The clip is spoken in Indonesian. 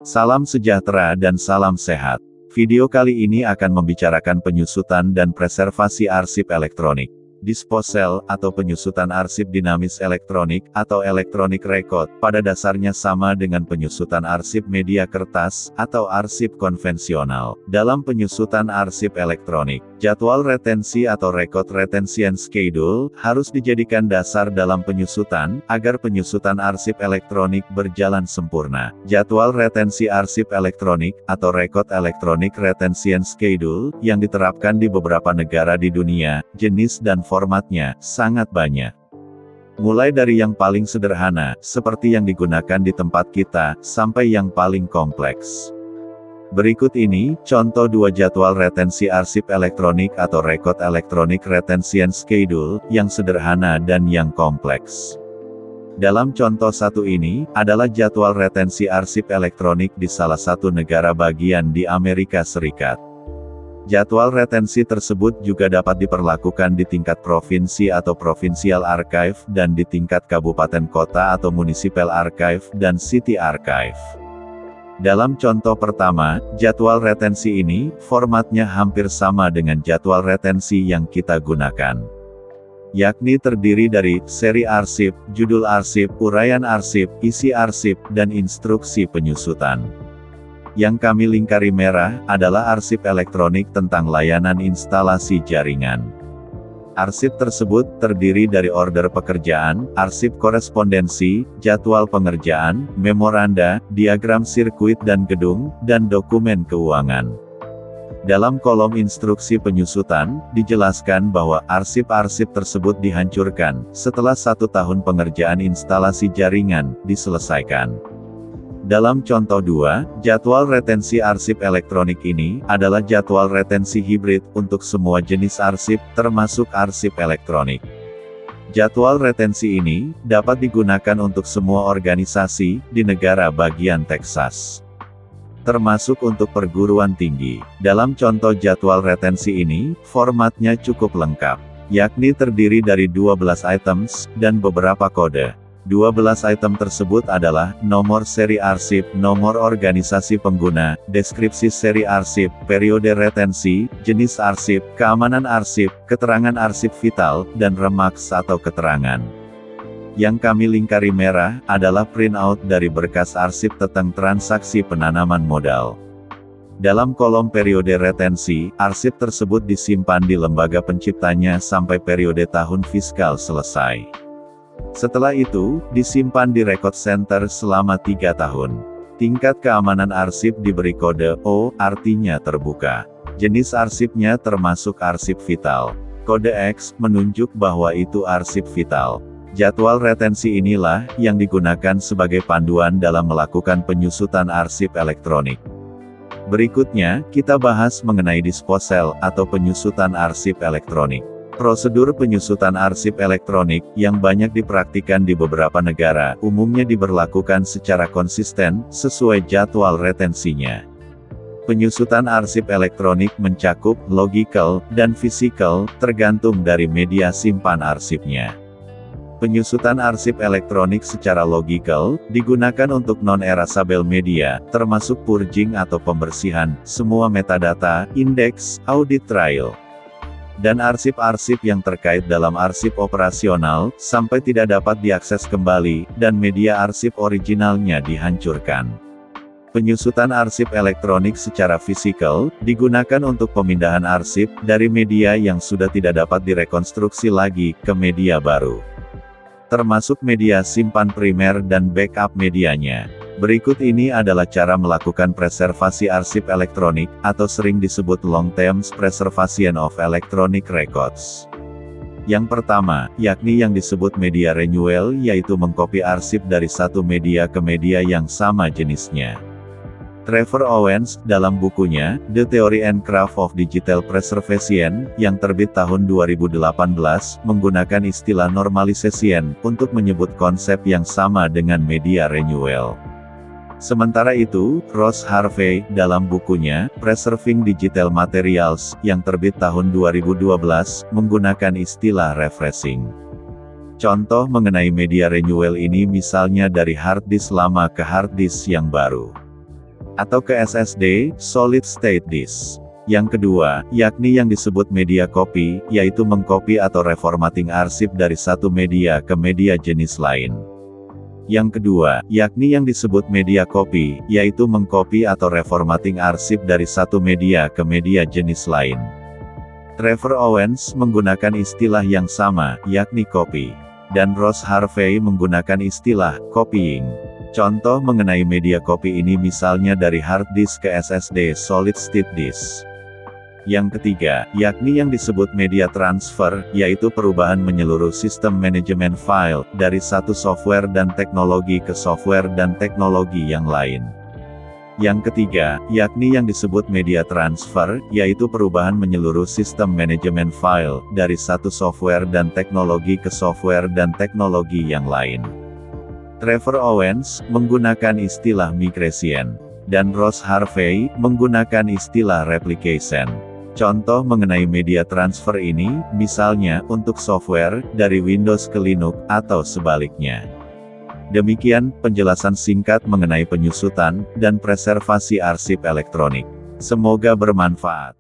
Salam sejahtera dan salam sehat. Video kali ini akan membicarakan penyusutan dan preservasi arsip elektronik. Disposal, atau penyusutan arsip dinamis elektronik, atau electronic record, pada dasarnya sama dengan penyusutan arsip media kertas, atau arsip konvensional. Dalam penyusutan arsip elektronik, jadwal retensi atau record retention schedule, harus dijadikan dasar dalam penyusutan, agar penyusutan arsip elektronik berjalan sempurna. Jadwal retensi arsip elektronik, atau record electronic retention schedule, yang diterapkan di beberapa negara di dunia, jenis dan formatnya sangat banyak. Mulai dari yang paling sederhana, seperti yang digunakan di tempat kita, sampai yang paling kompleks. Berikut ini, contoh dua jadwal retensi arsip elektronik atau record electronic retention schedule, yang sederhana dan yang kompleks. Dalam contoh satu ini, adalah jadwal retensi arsip elektronik di salah satu negara bagian di Amerika Serikat. Jadwal retensi tersebut juga dapat diperlakukan di tingkat provinsi atau provincial archive dan di tingkat kabupaten kota atau municipal archive dan city archive. Dalam contoh pertama, jadwal retensi ini, formatnya hampir sama dengan jadwal retensi yang kita gunakan. Yakni terdiri dari seri arsip, judul arsip, uraian arsip, isi arsip, dan instruksi penyusutan. Yang kami lingkari merah, adalah arsip elektronik tentang layanan instalasi jaringan. Arsip tersebut, terdiri dari order pekerjaan, arsip korespondensi, jadwal pengerjaan, memoranda, diagram sirkuit dan gedung, dan dokumen keuangan. Dalam kolom instruksi penyusutan, dijelaskan bahwa arsip-arsip tersebut dihancurkan, setelah 1 tahun pengerjaan instalasi jaringan, diselesaikan. Dalam contoh 2, jadwal retensi arsip elektronik ini, adalah jadwal retensi hibrid, untuk semua jenis arsip, termasuk arsip elektronik. Jadwal retensi ini, dapat digunakan untuk semua organisasi, di negara bagian Texas. Termasuk untuk perguruan tinggi. Dalam contoh jadwal retensi ini, formatnya cukup lengkap. Yakni terdiri dari 12 items, dan beberapa kode. 12 item tersebut adalah, nomor seri arsip, nomor organisasi pengguna, deskripsi seri arsip, periode retensi, jenis arsip, keamanan arsip, keterangan arsip vital, dan remarks atau keterangan. Yang kami lingkari merah, adalah printout dari berkas arsip tentang transaksi penanaman modal. Dalam kolom periode retensi, arsip tersebut disimpan di lembaga penciptanya sampai periode tahun fiskal selesai. Setelah itu, disimpan di record center selama 3 tahun. Tingkat keamanan arsip diberi kode O, artinya terbuka. Jenis arsipnya termasuk arsip vital. Kode X, menunjuk bahwa itu arsip vital. Jadwal retensi inilah, yang digunakan sebagai panduan dalam melakukan penyusutan arsip elektronik. Berikutnya, kita bahas mengenai disposal, atau penyusutan arsip elektronik. Prosedur penyusutan arsip elektronik, yang banyak dipraktikkan di beberapa negara, umumnya diberlakukan secara konsisten, sesuai jadwal retensinya. Penyusutan arsip elektronik mencakup, logical, dan physical, tergantung dari media simpan arsipnya. Penyusutan arsip elektronik secara logical, digunakan untuk non-erasable media, termasuk purging atau pembersihan, semua metadata, indeks, audit trail, dan arsip-arsip yang terkait dalam arsip operasional, sampai tidak dapat diakses kembali, dan media arsip originalnya dihancurkan. Penyusutan arsip elektronik secara fisikal, digunakan untuk pemindahan arsip, dari media yang sudah tidak dapat direkonstruksi lagi, ke media baru. Termasuk media simpan primer dan backup medianya. Berikut ini adalah cara melakukan preservasi arsip elektronik, atau sering disebut long-term preservation of electronic records. Yang pertama, yakni yang disebut media renewal, yaitu mengcopy arsip dari satu media ke media yang sama jenisnya. Trevor Owens, dalam bukunya, The Theory and Craft of Digital Preservation, yang terbit tahun 2018, menggunakan istilah normalization, untuk menyebut konsep yang sama dengan media renewal. Sementara itu, Ross Harvey, dalam bukunya, Preserving Digital Materials, yang terbit tahun 2012, menggunakan istilah refreshing. Contoh mengenai media renewal ini misalnya dari hard disk lama ke hard disk yang baru. atau ke SSD, Solid State Disk. Yang kedua, yakni yang disebut media copy, yaitu mengcopy atau reformatting arsip dari satu media ke media jenis lain. Yang kedua, yakni yang disebut media copy, yaitu mengcopy atau reformatting arsip dari satu media ke media jenis lain. Trevor Owens menggunakan istilah yang sama, yakni copy. Dan Ross Harvey menggunakan istilah copying. Contoh mengenai media copy ini misalnya dari hard disk ke SSD Solid State Disk. Yang ketiga, yakni yang disebut media transfer, yaitu perubahan menyeluruh sistem manajemen file, dari satu software dan teknologi ke software dan teknologi yang lain. Yang ketiga, yakni yang disebut media transfer, yaitu perubahan menyeluruh sistem manajemen file, dari satu software dan teknologi ke software dan teknologi yang lain. Trevor Owens menggunakan istilah migration, dan Ross Harvey menggunakan istilah replication. Contoh mengenai media transfer ini, misalnya, untuk software, dari Windows ke Linux, atau sebaliknya. Demikian, penjelasan singkat mengenai penyusutan, dan preservasi arsip elektronik. Semoga bermanfaat.